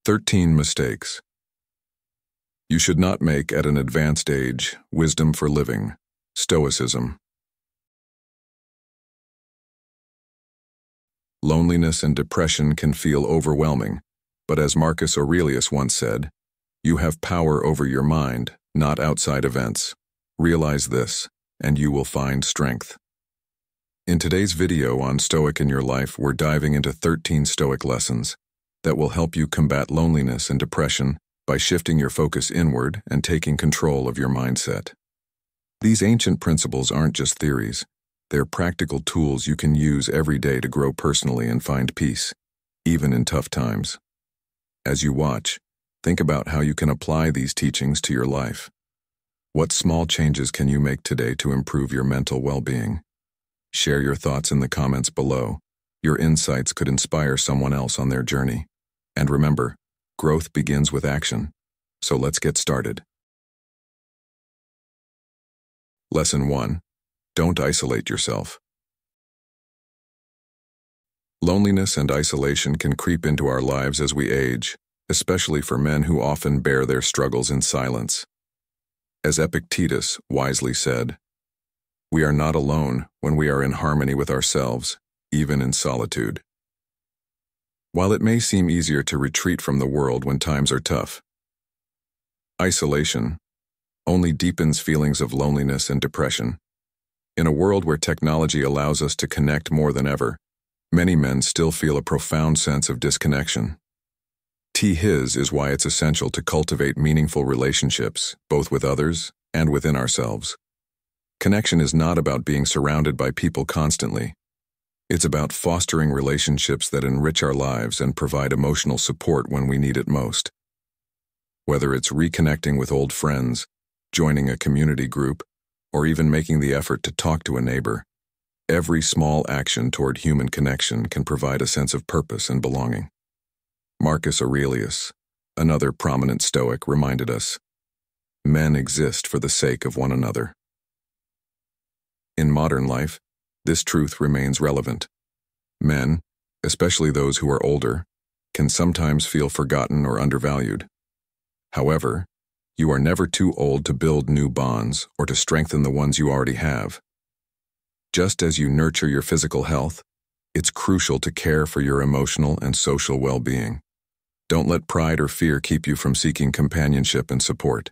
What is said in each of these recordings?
13 mistakes you should not make at an advanced age. Wisdom for living. Stoicism. Loneliness and depression can feel overwhelming, but as Marcus Aurelius once said, you have power over your mind, not outside events. Realize this, and you will find strength. In today's video on Stoic in Your Life, we're diving into 13 Stoic lessons that will help you combat loneliness and depression by shifting your focus inward and taking control of your mindset. These ancient principles aren't just theories. They're practical tools you can use every day to grow personally and find peace, even in tough times. As you watch, think about how you can apply these teachings to your life. What small changes can you make today to improve your mental well-being? Share your thoughts in the comments below. Your insights could inspire someone else on their journey. And remember, growth begins with action. So let's get started. Lesson 1. Don't isolate yourself. Loneliness and isolation can creep into our lives as we age, especially for men who often bear their struggles in silence. As Epictetus wisely said, "We are not alone when we are in harmony with ourselves, even in solitude." While it may seem easier to retreat from the world when times are tough, isolation only deepens feelings of loneliness and depression. In a world where technology allows us to connect more than ever, many men still feel a profound sense of disconnection. His is why it's essential to cultivate meaningful relationships, both with others and within ourselves. Connection is not about being surrounded by people constantly. It's about fostering relationships that enrich our lives and provide emotional support when we need it most. Whether it's reconnecting with old friends, joining a community group, or even making the effort to talk to a neighbor, every small action toward human connection can provide a sense of purpose and belonging. Marcus Aurelius, another prominent Stoic, reminded us, "Men exist for the sake of one another." In modern life, this truth remains relevant. Men, especially those who are older, can sometimes feel forgotten or undervalued. However, you are never too old to build new bonds or to strengthen the ones you already have. Just as you nurture your physical health, it's crucial to care for your emotional and social well-being. Don't let pride or fear keep you from seeking companionship and support.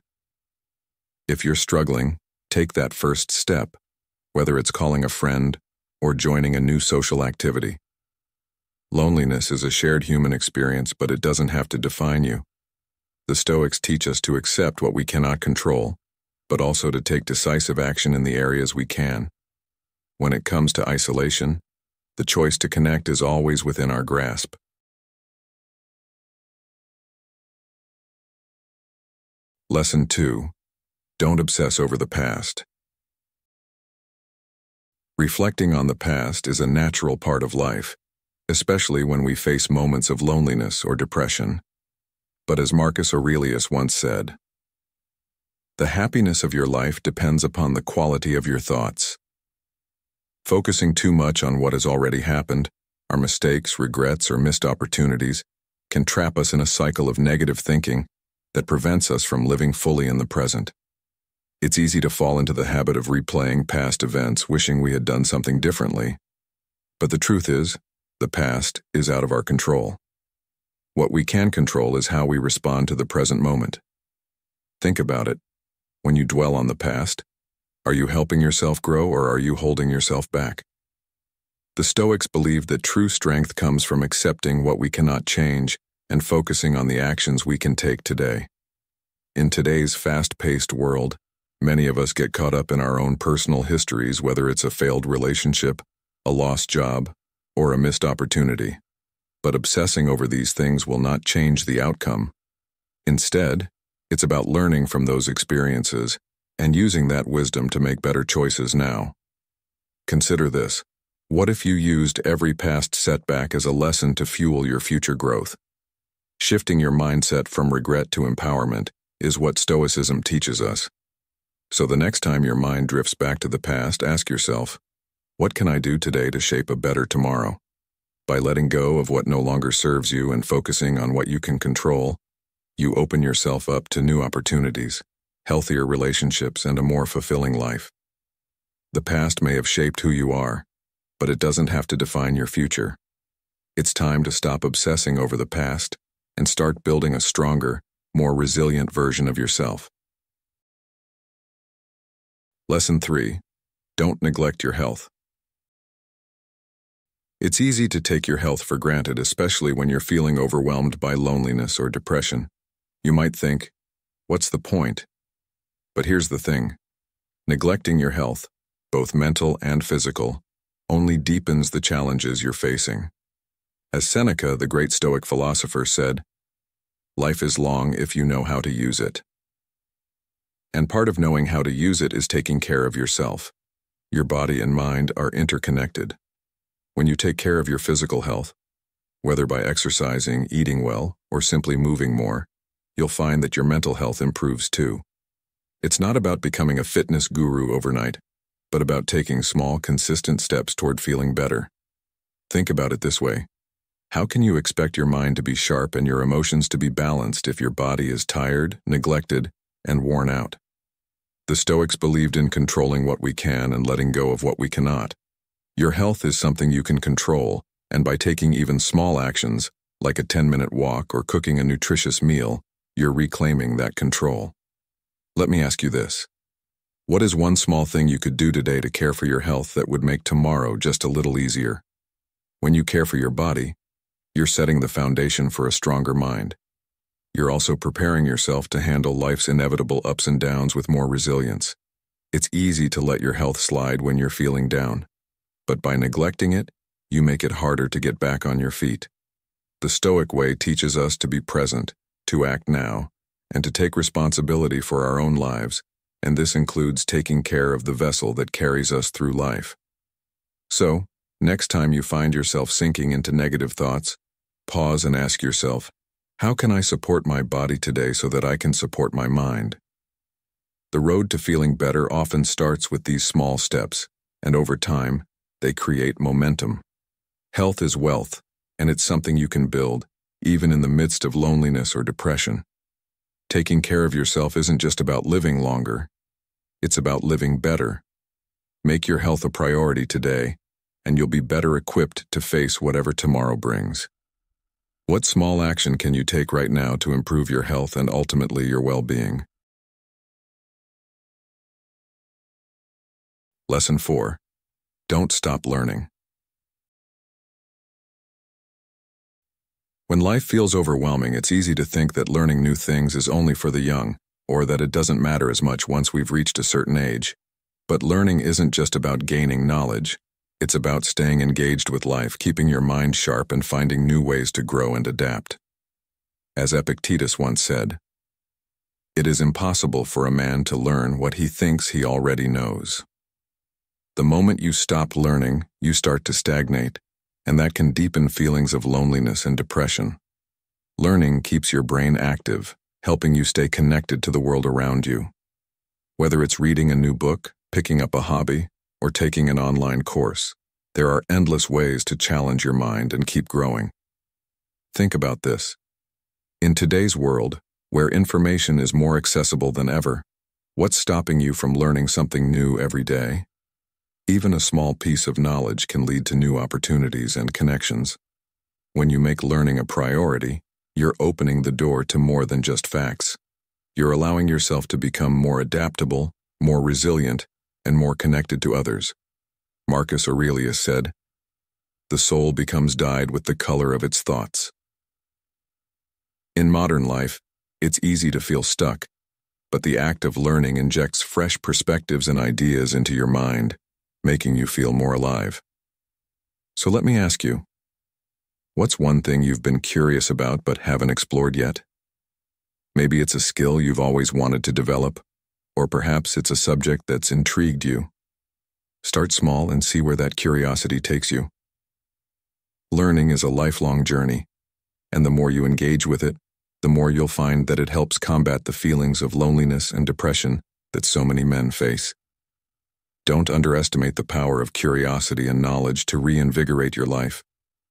If you're struggling, take that first step, whether it's calling a friend or joining a new social activity. Loneliness is a shared human experience, but it doesn't have to define you. The Stoics teach us to accept what we cannot control, but also to take decisive action in the areas we can. When it comes to isolation, the choice to connect is always within our grasp. Lesson 2. Don't obsess over the past. Reflecting on the past is a natural part of life, especially when we face moments of loneliness or depression. But as Marcus Aurelius once said, "The happiness of your life depends upon the quality of your thoughts." Focusing too much on what has already happened, our mistakes, regrets, or missed opportunities, can trap us in a cycle of negative thinking that prevents us from living fully in the present. It's easy to fall into the habit of replaying past events, wishing we had done something differently. But the truth is, the past is out of our control. What we can control is how we respond to the present moment. Think about it. When you dwell on the past, are you helping yourself grow or are you holding yourself back? The Stoics believed that true strength comes from accepting what we cannot change and focusing on the actions we can take today. In today's fast-paced world, many of us get caught up in our own personal histories, whether it's a failed relationship, a lost job, or a missed opportunity. But obsessing over these things will not change the outcome. Instead, it's about learning from those experiences and using that wisdom to make better choices now. Consider this. What if you used every past setback as a lesson to fuel your future growth? Shifting your mindset from regret to empowerment is what Stoicism teaches us. So the next time your mind drifts back to the past, ask yourself, what can I do today to shape a better tomorrow? By letting go of what no longer serves you and focusing on what you can control, you open yourself up to new opportunities, healthier relationships, and a more fulfilling life. The past may have shaped who you are, but it doesn't have to define your future. It's time to stop obsessing over the past and start building a stronger, more resilient version of yourself. Lesson 3. Don't neglect your health. It's easy to take your health for granted, especially when you're feeling overwhelmed by loneliness or depression. You might think, what's the point? But here's the thing. Neglecting your health, both mental and physical, only deepens the challenges you're facing. As Seneca, the great Stoic philosopher, said, "Life is long if you know how to use it." And part of knowing how to use it is taking care of yourself. Your body and mind are interconnected. When you take care of your physical health, whether by exercising, eating well, or simply moving more, you'll find that your mental health improves too. It's not about becoming a fitness guru overnight, but about taking small, consistent steps toward feeling better. Think about it this way. How can you expect your mind to be sharp and your emotions to be balanced if your body is tired, neglected, and worn out? The Stoics believed in controlling what we can and letting go of what we cannot. Your health is something you can control, and by taking even small actions, like a 10-minute walk or cooking a nutritious meal, you're reclaiming that control. Let me ask you this. What is one small thing you could do today to care for your health that would make tomorrow just a little easier? When you care for your body, you're setting the foundation for a stronger mind. You're also preparing yourself to handle life's inevitable ups and downs with more resilience. It's easy to let your health slide when you're feeling down. But by neglecting it, you make it harder to get back on your feet. The Stoic way teaches us to be present, to act now, and to take responsibility for our own lives, and this includes taking care of the vessel that carries us through life. So, next time you find yourself sinking into negative thoughts, pause and ask yourself, how can I support my body today so that I can support my mind? The road to feeling better often starts with these small steps, and over time, they create momentum. Health is wealth, and it's something you can build, even in the midst of loneliness or depression. Taking care of yourself isn't just about living longer, it's about living better. Make your health a priority today, and you'll be better equipped to face whatever tomorrow brings. What small action can you take right now to improve your health and ultimately your well-being? Lesson 4. Don't stop learning. When life feels overwhelming, it's easy to think that learning new things is only for the young, or that it doesn't matter as much once we've reached a certain age. But learning isn't just about gaining knowledge. It's about staying engaged with life, keeping your mind sharp, and finding new ways to grow and adapt. As Epictetus once said, "It is impossible for a man to learn what he thinks he already knows." The moment you stop learning, you start to stagnate, and that can deepen feelings of loneliness and depression. Learning keeps your brain active, helping you stay connected to the world around you. Whether it's reading a new book, picking up a hobby, or taking an online course, there are endless ways to challenge your mind and keep growing. Think about this. In today's world, where information is more accessible than ever, what's stopping you from learning something new every day? Even a small piece of knowledge can lead to new opportunities and connections. When you make learning a priority, you're opening the door to more than just facts. You're allowing yourself to become more adaptable, more resilient, and more connected to others. Marcus Aurelius said, "The soul becomes dyed with the color of its thoughts." In modern life, it's easy to feel stuck, but the act of learning injects fresh perspectives and ideas into your mind, making you feel more alive. So let me ask you, what's one thing you've been curious about but haven't explored yet? Maybe it's a skill you've always wanted to develop, or perhaps it's a subject that's intrigued you. Start small and see where that curiosity takes you. Learning is a lifelong journey, and the more you engage with it, the more you'll find that it helps combat the feelings of loneliness and depression that so many men face. Don't underestimate the power of curiosity and knowledge to reinvigorate your life.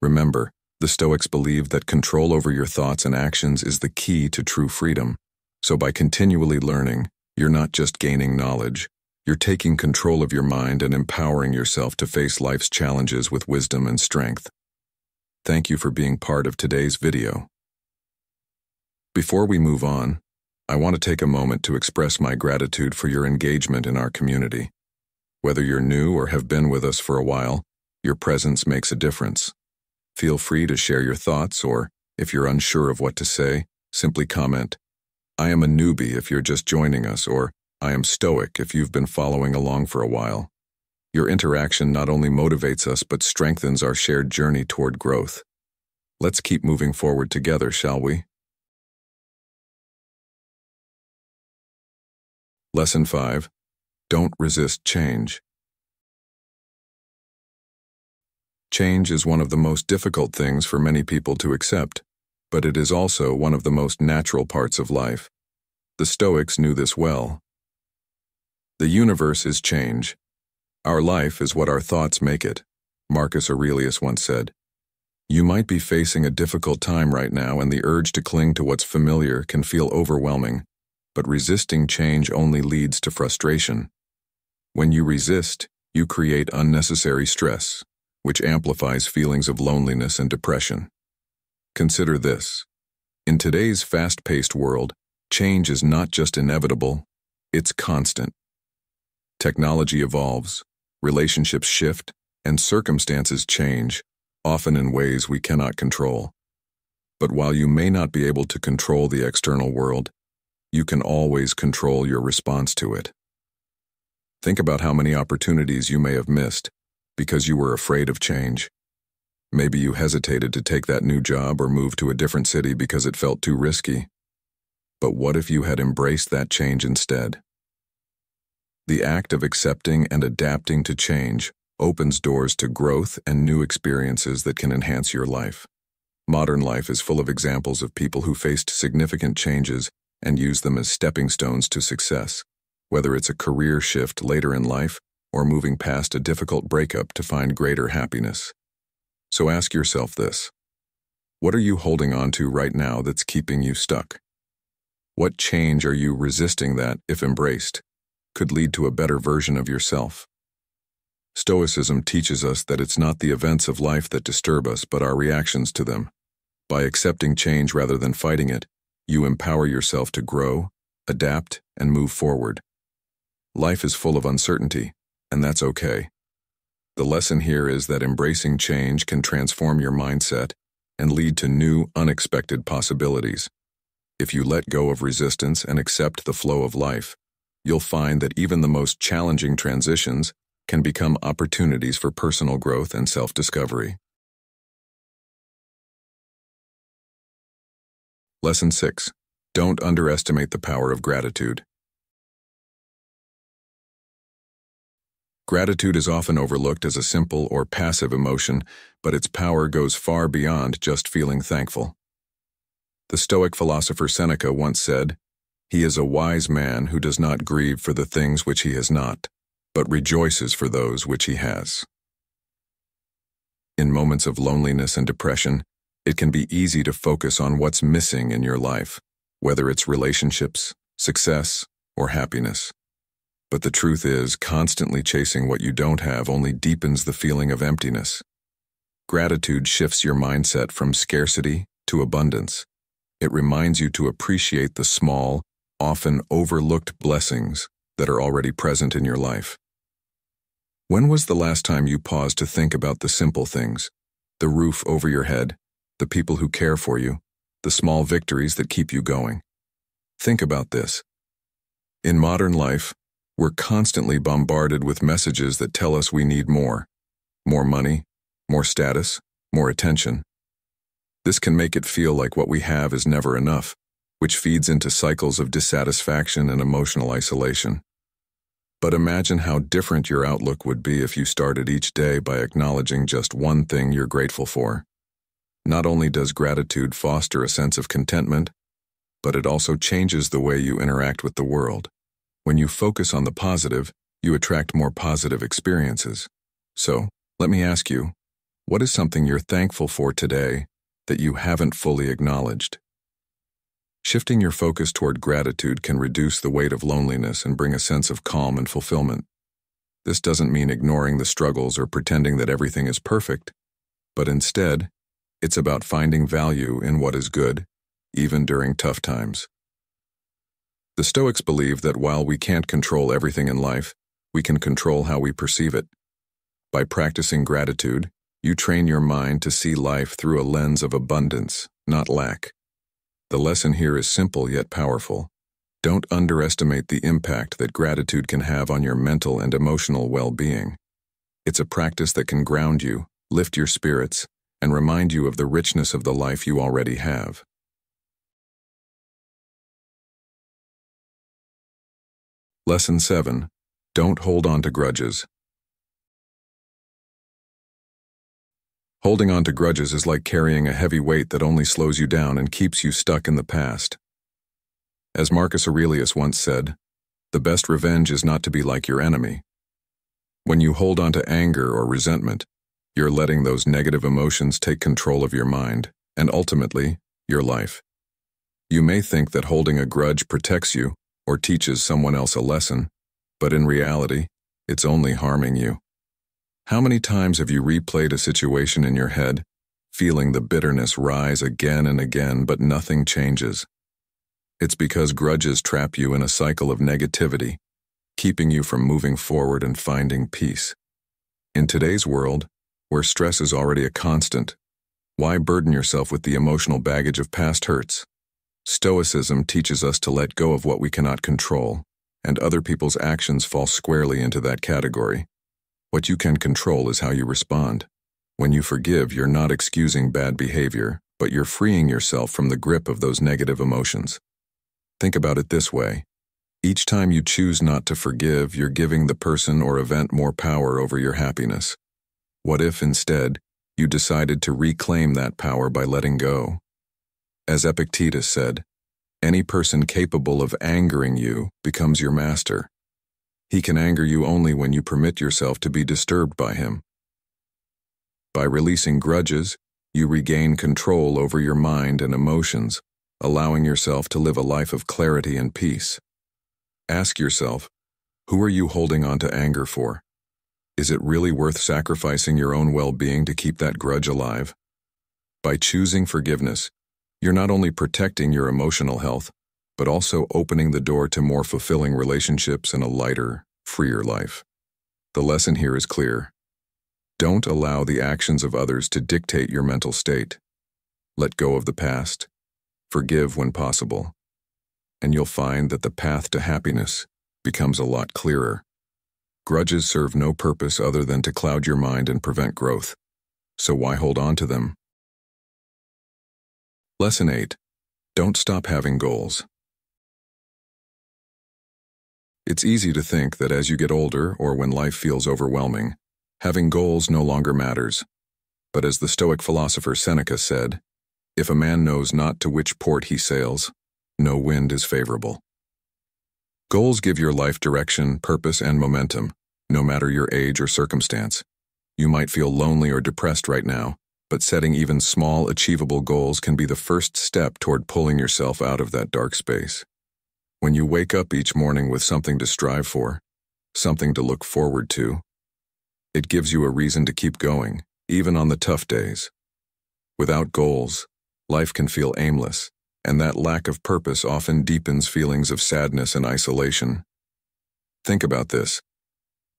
Remember, the Stoics believed that control over your thoughts and actions is the key to true freedom. So by continually learning, you're not just gaining knowledge, you're taking control of your mind and empowering yourself to face life's challenges with wisdom and strength. Thank you for being part of today's video. Before we move on, I want to take a moment to express my gratitude for your engagement in our community. Whether you're new or have been with us for a while, your presence makes a difference. Feel free to share your thoughts, or, if you're unsure of what to say, simply comment, "I am a newbie" if you're just joining us, or "I am Stoic" if you've been following along for a while. Your interaction not only motivates us but strengthens our shared journey toward growth. Let's keep moving forward together, shall we? Lesson 5. Don't resist change. Change is one of the most difficult things for many people to accept, but it is also one of the most natural parts of life. The Stoics knew this well. The universe is change. Our life is what our thoughts make it, Marcus Aurelius once said. You might be facing a difficult time right now, and the urge to cling to what's familiar can feel overwhelming, but resisting change only leads to frustration. When you resist, you create unnecessary stress, which amplifies feelings of loneliness and depression. Consider this. In today's fast-paced world, change is not just inevitable, it's constant. Technology evolves, relationships shift, and circumstances change, often in ways we cannot control. But while you may not be able to control the external world, you can always control your response to it. Think about how many opportunities you may have missed because you were afraid of change. Maybe you hesitated to take that new job or move to a different city because it felt too risky. But what if you had embraced that change instead? The act of accepting and adapting to change opens doors to growth and new experiences that can enhance your life. Modern life is full of examples of people who faced significant changes and used them as stepping stones to success, whether it's a career shift later in life or moving past a difficult breakup to find greater happiness. So ask yourself this. What are you holding on to right now that's keeping you stuck? What change are you resisting that, if embraced, could lead to a better version of yourself? Stoicism teaches us that it's not the events of life that disturb us, but our reactions to them. By accepting change rather than fighting it, you empower yourself to grow, adapt, and move forward. Life is full of uncertainty, and that's okay. The lesson here is that embracing change can transform your mindset and lead to new, unexpected possibilities. If you let go of resistance and accept the flow of life, you'll find that even the most challenging transitions can become opportunities for personal growth and self-discovery. Lesson 6. Don't underestimate the power of gratitude. Gratitude is often overlooked as a simple or passive emotion, but its power goes far beyond just feeling thankful. The Stoic philosopher Seneca once said, "He is a wise man who does not grieve for the things which he has not, but rejoices for those which he has." In moments of loneliness and depression, it can be easy to focus on what's missing in your life, whether it's relationships, success, or happiness. But the truth is, constantly chasing what you don't have only deepens the feeling of emptiness. Gratitude shifts your mindset from scarcity to abundance. It reminds you to appreciate the small, often overlooked blessings that are already present in your life. When was the last time you paused to think about the simple things? The roof over your head, the people who care for you, the small victories that keep you going. Think about this. In modern life, we're constantly bombarded with messages that tell us we need more money, more status, more attention. This can make it feel like what we have is never enough, which feeds into cycles of dissatisfaction and emotional isolation. But imagine how different your outlook would be if you started each day by acknowledging just one thing you're grateful for. Not only does gratitude foster a sense of contentment, but it also changes the way you interact with the world. When you focus on the positive, you attract more positive experiences. So, let me ask you, What is something you're thankful for today that you haven't fully acknowledged? Shifting your focus toward gratitude can reduce the weight of loneliness and bring a sense of calm and fulfillment. This doesn't mean ignoring the struggles or pretending that everything is perfect, but instead, it's about finding value in what is good, even during tough times. The Stoics believe that while we can't control everything in life, we can control how we perceive it. By practicing gratitude, you train your mind to see life through a lens of abundance, not lack. The lesson here is simple yet powerful. Don't underestimate the impact that gratitude can have on your mental and emotional well-being. It's a practice that can ground you, lift your spirits, and remind you of the richness of the life you already have. Lesson 7. Don't hold on to grudges. Holding on to grudges is like carrying a heavy weight that only slows you down and keeps you stuck in the past. As Marcus Aurelius once said, the best revenge is not to be like your enemy. When you hold on to anger or resentment, you're letting those negative emotions take control of your mind, and ultimately, your life. You may think that holding a grudge protects you or teaches someone else a lesson, but in reality, it's only harming you. How many times have you replayed a situation in your head, feeling the bitterness rise again and again, but nothing changes? It's because grudges trap you in a cycle of negativity, keeping you from moving forward and finding peace. In today's world, where stress is already a constant, why burden yourself with the emotional baggage of past hurts? Stoicism teaches us to let go of what we cannot control, and other people's actions fall squarely into that category. What you can control is how you respond. When you forgive, you're not excusing bad behavior, but you're freeing yourself from the grip of those negative emotions. Think about it this way. Each time you choose not to forgive, you're giving the person or event more power over your happiness. What if, instead, you decided to reclaim that power by letting go? As Epictetus said, any person capable of angering you becomes your master. He can anger you only when you permit yourself to be disturbed by him. By releasing grudges, you regain control over your mind and emotions, allowing yourself to live a life of clarity and peace. Ask yourself, who are you holding on to anger for? Is it really worth sacrificing your own well-being to keep that grudge alive? By choosing forgiveness, you're not only protecting your emotional health, but also opening the door to more fulfilling relationships and a lighter, freer life. The lesson here is clear. Don't allow the actions of others to dictate your mental state. Let go of the past. Forgive when possible. And you'll find that the path to happiness becomes a lot clearer. Grudges serve no purpose other than to cloud your mind and prevent growth. So why hold on to them? Lesson 8. Don't stop having goals. It's easy to think that as you get older or when life feels overwhelming, having goals no longer matters. But as the Stoic philosopher Seneca said, if a man knows not to which port he sails, no wind is favorable. Goals give your life direction, purpose, and momentum, no matter your age or circumstance. You might feel lonely or depressed right now, but setting even small, achievable goals can be the first step toward pulling yourself out of that dark space. When you wake up each morning with something to strive for, something to look forward to, it gives you a reason to keep going, even on the tough days. Without goals, life can feel aimless, and that lack of purpose often deepens feelings of sadness and isolation. Think about this.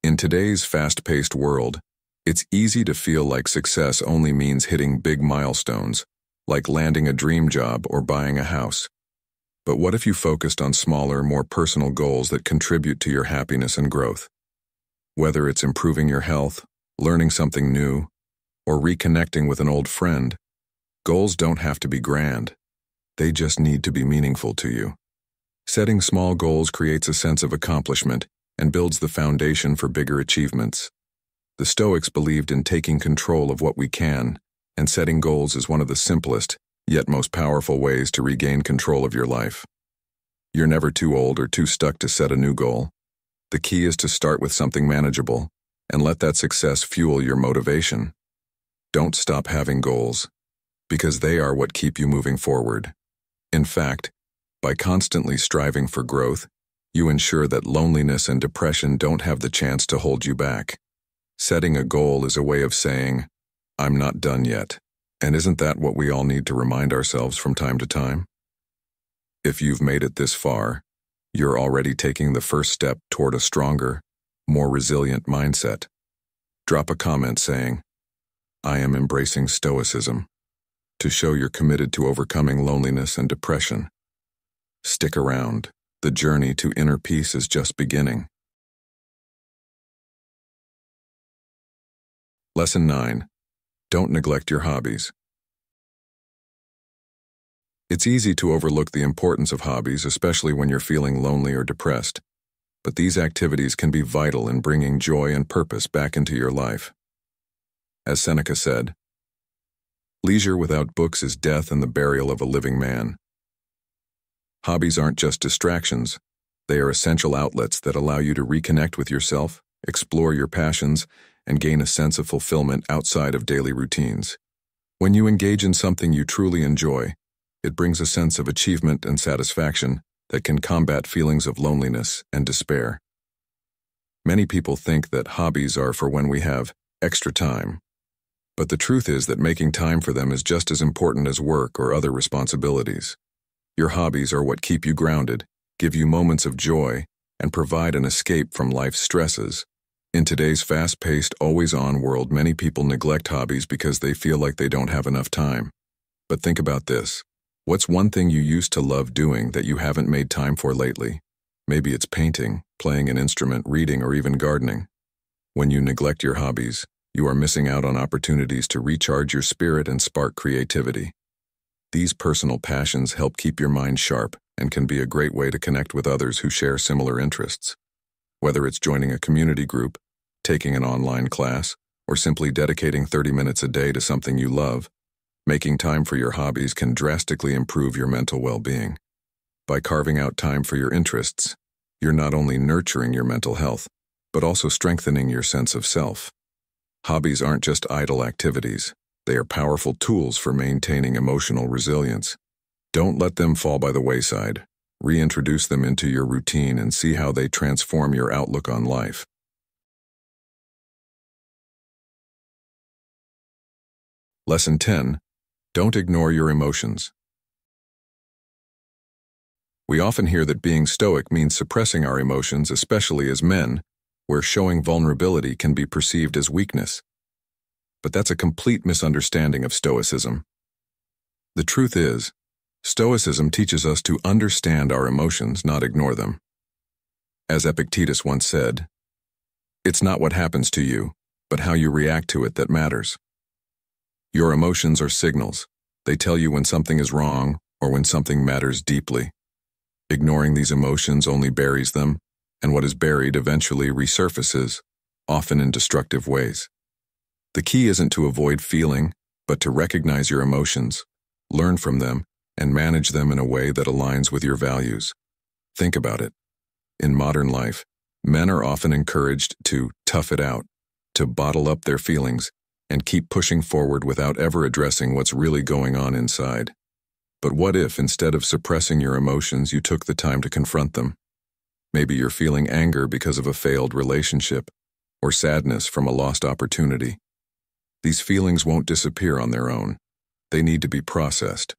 In today's fast-paced world, it's easy to feel like success only means hitting big milestones, like landing a dream job or buying a house. But what if you focused on smaller, more personal goals that contribute to your happiness and growth? Whether it's improving your health, learning something new, or reconnecting with an old friend, goals don't have to be grand. They just need to be meaningful to you. Setting small goals creates a sense of accomplishment and builds the foundation for bigger achievements. The Stoics believed in taking control of what we can, and setting goals is one of the simplest, yet most powerful ways to regain control of your life. You're never too old or too stuck to set a new goal. The key is to start with something manageable, and let that success fuel your motivation. Don't stop having goals, because they are what keep you moving forward. In fact, by constantly striving for growth, you ensure that loneliness and depression don't have the chance to hold you back. Setting a goal is a way of saying, "I'm not done yet." And isn't that what we all need to remind ourselves from time to time? If you've made it this far, you're already taking the first step toward a stronger, more resilient mindset. Drop a comment saying, "I am embracing Stoicism," to show you're committed to overcoming loneliness and depression. Stick around. The journey to inner peace is just beginning. Lesson 9. Don't neglect your hobbies. It's easy to overlook the importance of hobbies, especially when you're feeling lonely or depressed. But these activities can be vital in bringing joy and purpose back into your life. As Seneca said, "Leisure without books is death and the burial of a living man." Hobbies aren't just distractions. They are essential outlets that allow you to reconnect with yourself, explore your passions, and gain a sense of fulfillment outside of daily routines. When you engage in something you truly enjoy, it brings a sense of achievement and satisfaction that can combat feelings of loneliness and despair. Many people think that hobbies are for when we have extra time. But the truth is that making time for them is just as important as work or other responsibilities. Your hobbies are what keep you grounded, give you moments of joy, and provide an escape from life's stresses. In today's fast-paced, always-on world, many people neglect hobbies because they feel like they don't have enough time. But think about this. What's one thing you used to love doing that you haven't made time for lately? Maybe it's painting, playing an instrument, reading, or even gardening. When you neglect your hobbies, you are missing out on opportunities to recharge your spirit and spark creativity. These personal passions help keep your mind sharp and can be a great way to connect with others who share similar interests. Whether it's joining a community group, taking an online class, or simply dedicating 30 minutes a day to something you love, making time for your hobbies can drastically improve your mental well-being. By carving out time for your interests, you're not only nurturing your mental health, but also strengthening your sense of self. Hobbies aren't just idle activities. They are powerful tools for maintaining emotional resilience. Don't let them fall by the wayside. Reintroduce them into your routine and see how they transform your outlook on life. Lesson 10. Don't ignore your emotions. We often hear that being stoic means suppressing our emotions, especially as men, where showing vulnerability can be perceived as weakness. But that's a complete misunderstanding of Stoicism. The truth is, Stoicism teaches us to understand our emotions, not ignore them. As Epictetus once said, "It's not what happens to you, but how you react to it that matters." Your emotions are signals. They tell you when something is wrong or when something matters deeply. Ignoring these emotions only buries them, and what is buried eventually resurfaces, often in destructive ways. The key isn't to avoid feeling, but to recognize your emotions, learn from them, and manage them in a way that aligns with your values. Think about it. In modern life, men are often encouraged to tough it out, to bottle up their feelings, and keep pushing forward without ever addressing what's really going on inside. But what if, instead of suppressing your emotions, you took the time to confront them? Maybe you're feeling anger because of a failed relationship, or sadness from a lost opportunity. These feelings won't disappear on their own. They need to be processed.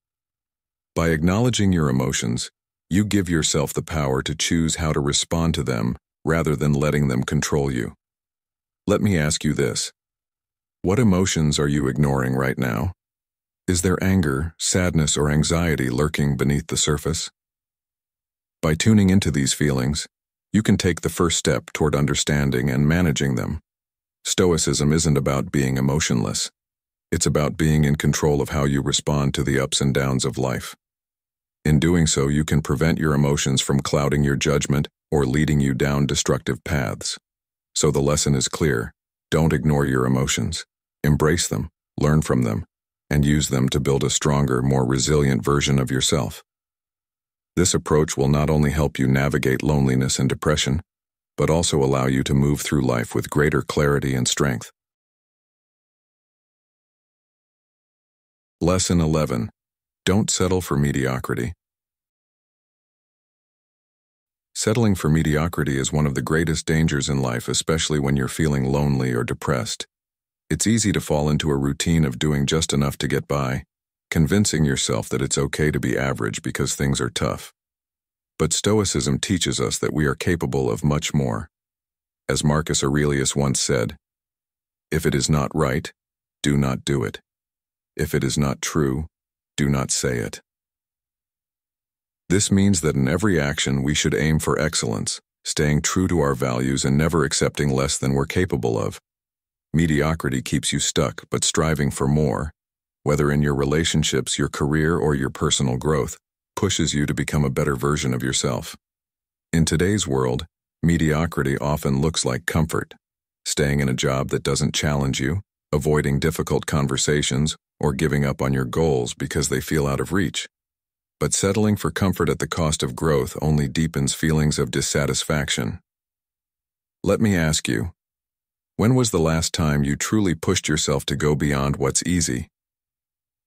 By acknowledging your emotions, you give yourself the power to choose how to respond to them rather than letting them control you. Let me ask you this. What emotions are you ignoring right now? Is there anger, sadness, or anxiety lurking beneath the surface? By tuning into these feelings, you can take the first step toward understanding and managing them. Stoicism isn't about being emotionless. It's about being in control of how you respond to the ups and downs of life. In doing so, you can prevent your emotions from clouding your judgment or leading you down destructive paths. So the lesson is clear. Don't ignore your emotions. Embrace them, learn from them, and use them to build a stronger, more resilient version of yourself. This approach will not only help you navigate loneliness and depression, but also allow you to move through life with greater clarity and strength. Lesson 11. Don't settle for mediocrity. Settling for mediocrity is one of the greatest dangers in life, especially when you're feeling lonely or depressed. It's easy to fall into a routine of doing just enough to get by, convincing yourself that it's okay to be average because things are tough. But Stoicism teaches us that we are capable of much more. As Marcus Aurelius once said, "If it is not right, do not do it. If it is not true, do not say it." This means that in every action we should aim for excellence, staying true to our values and never accepting less than we're capable of. Mediocrity keeps you stuck, but striving for more, whether in your relationships, your career, or your personal growth, pushes you to become a better version of yourself. In today's world, mediocrity often looks like comfort, staying in a job that doesn't challenge you, avoiding difficult conversations, or giving up on your goals because they feel out of reach. But settling for comfort at the cost of growth only deepens feelings of dissatisfaction. Let me ask you, when was the last time you truly pushed yourself to go beyond what's easy?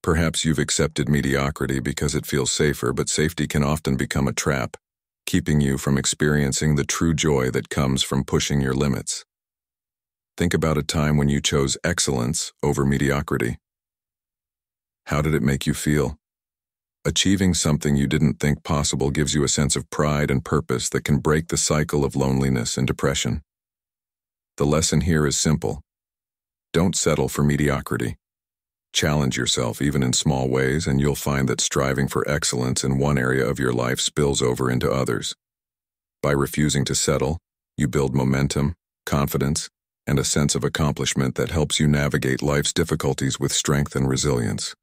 Perhaps you've accepted mediocrity because it feels safer, but safety can often become a trap, keeping you from experiencing the true joy that comes from pushing your limits. Think about a time when you chose excellence over mediocrity. How did it make you feel? Achieving something you didn't think possible gives you a sense of pride and purpose that can break the cycle of loneliness and depression. The lesson here is simple. Don't settle for mediocrity. Challenge yourself even in small ways, and you'll find that striving for excellence in one area of your life spills over into others. By refusing to settle, you build momentum, confidence, and a sense of accomplishment that helps you navigate life's difficulties with strength and resilience.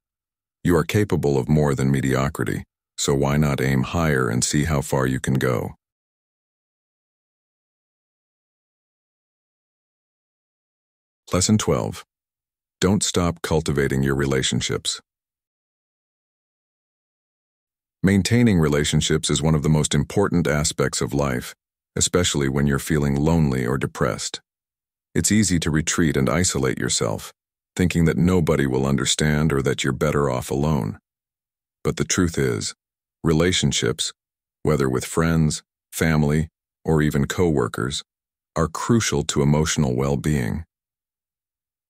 You are capable of more than mediocrity, so why not aim higher and see how far you can go? Lesson 12. Don't stop cultivating your relationships. Maintaining relationships is one of the most important aspects of life, especially when you're feeling lonely or depressed. It's easy to retreat and isolate yourself, thinking that nobody will understand or that you're better off alone. But the truth is, relationships, whether with friends, family, or even co-workers, are crucial to emotional well-being.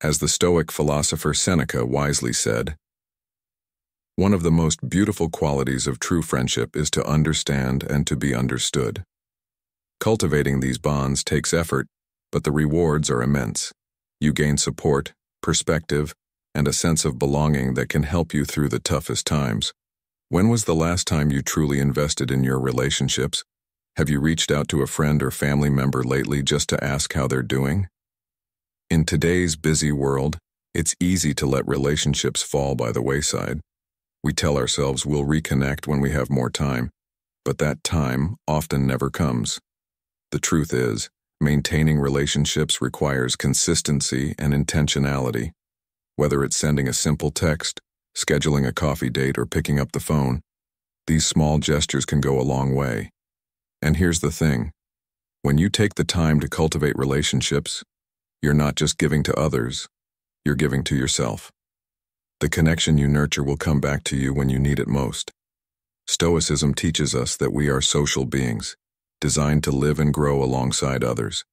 As the Stoic philosopher Seneca wisely said, "One of the most beautiful qualities of true friendship is to understand and to be understood." Cultivating these bonds takes effort, but the rewards are immense. You gain support, perspective, and a sense of belonging that can help you through the toughest times. When was the last time you truly invested in your relationships? Have you reached out to a friend or family member lately just to ask how they're doing? In today's busy world, it's easy to let relationships fall by the wayside. We tell ourselves we'll reconnect when we have more time, but that time often never comes. The truth is, maintaining relationships requires consistency and intentionality. Whether it's sending a simple text, scheduling a coffee date, or picking up the phone, these small gestures can go a long way. And here's the thing. When you take the time to cultivate relationships, you're not just giving to others, you're giving to yourself. The connection you nurture will come back to you when you need it most. Stoicism teaches us that we are social beings, designed to live and grow alongside others.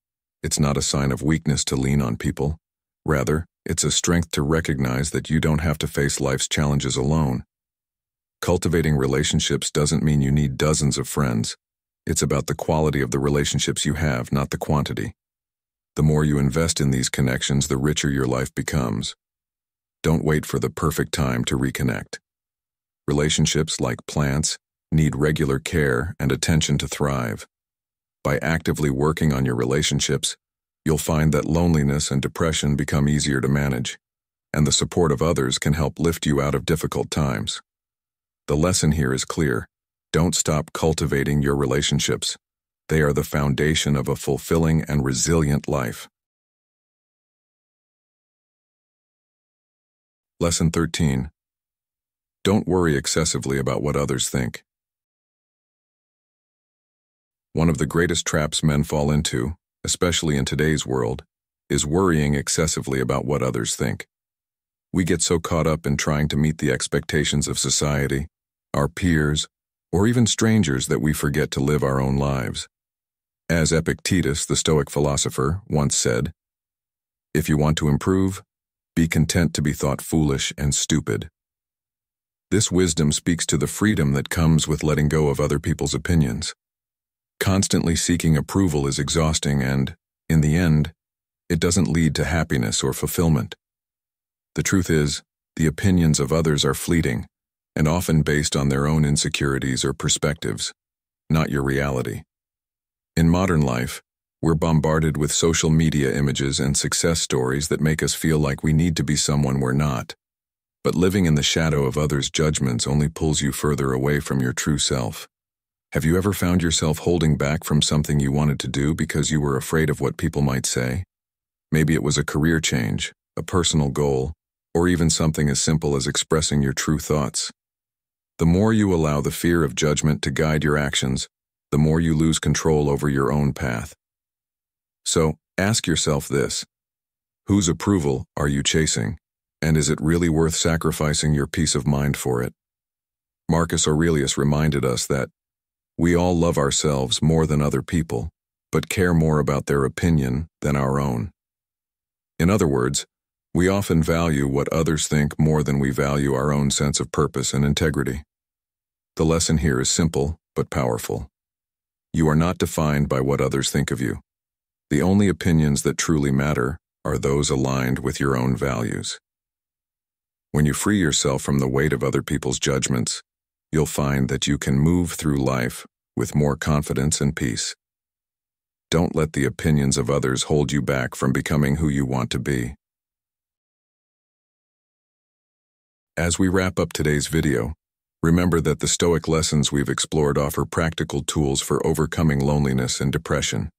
It's not a sign of weakness to lean on people. Rather, it's a strength to recognize that you don't have to face life's challenges alone. Cultivating relationships doesn't mean you need dozens of friends. It's about the quality of the relationships you have, not the quantity. The more you invest in these connections, the richer your life becomes. Don't wait for the perfect time to reconnect. Relationships, like plants, need regular care and attention to thrive. By actively working on your relationships, you'll find that loneliness and depression become easier to manage, and the support of others can help lift you out of difficult times. The lesson here is clear. Don't stop cultivating your relationships. They are the foundation of a fulfilling and resilient life. Lesson 13. Don't worry excessively about what others think. One of the greatest traps men fall into, especially in today's world, is worrying excessively about what others think. We get so caught up in trying to meet the expectations of society, our peers, or even strangers that we forget to live our own lives. As Epictetus, the Stoic philosopher, once said, "If you want to improve, be content to be thought foolish and stupid." This wisdom speaks to the freedom that comes with letting go of other people's opinions. Constantly seeking approval is exhausting and, in the end, it doesn't lead to happiness or fulfillment. The truth is, the opinions of others are fleeting and often based on their own insecurities or perspectives, not your reality. In modern life, we're bombarded with social media images and success stories that make us feel like we need to be someone we're not. But living in the shadow of others' judgments only pulls you further away from your true self. Have you ever found yourself holding back from something you wanted to do because you were afraid of what people might say? Maybe it was a career change, a personal goal, or even something as simple as expressing your true thoughts. The more you allow the fear of judgment to guide your actions, the more you lose control over your own path. So, ask yourself this: whose approval are you chasing, and is it really worth sacrificing your peace of mind for it? Marcus Aurelius reminded us that we all love ourselves more than other people, but care more about their opinion than our own. In other words, we often value what others think more than we value our own sense of purpose and integrity. The lesson here is simple but powerful. You are not defined by what others think of you. The only opinions that truly matter are those aligned with your own values. When you free yourself from the weight of other people's judgments, you'll find that you can move through life with more confidence and peace. Don't let the opinions of others hold you back from becoming who you want to be. As we wrap up today's video, remember that the Stoic lessons we've explored offer practical tools for overcoming loneliness and depression.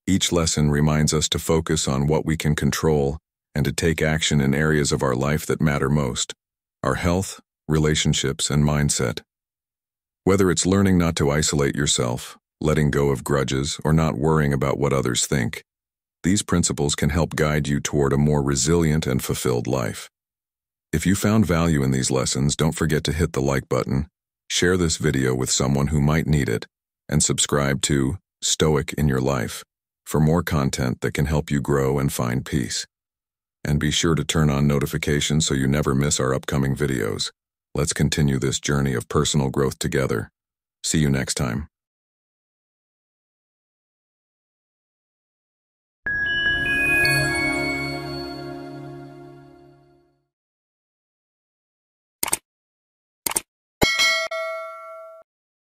Each lesson reminds us to focus on what we can control and to take action in areas of our life that matter most: our health, relationships, and mindset. Whether it's learning not to isolate yourself, letting go of grudges, or not worrying about what others think, these principles can help guide you toward a more resilient and fulfilled life. If you found value in these lessons, don't forget to hit the like button, share this video with someone who might need it, and subscribe to Stoic in Your Life for more content that can help you grow and find peace. And be sure to turn on notifications so you never miss our upcoming videos. Let's continue this journey of personal growth together. See you next time.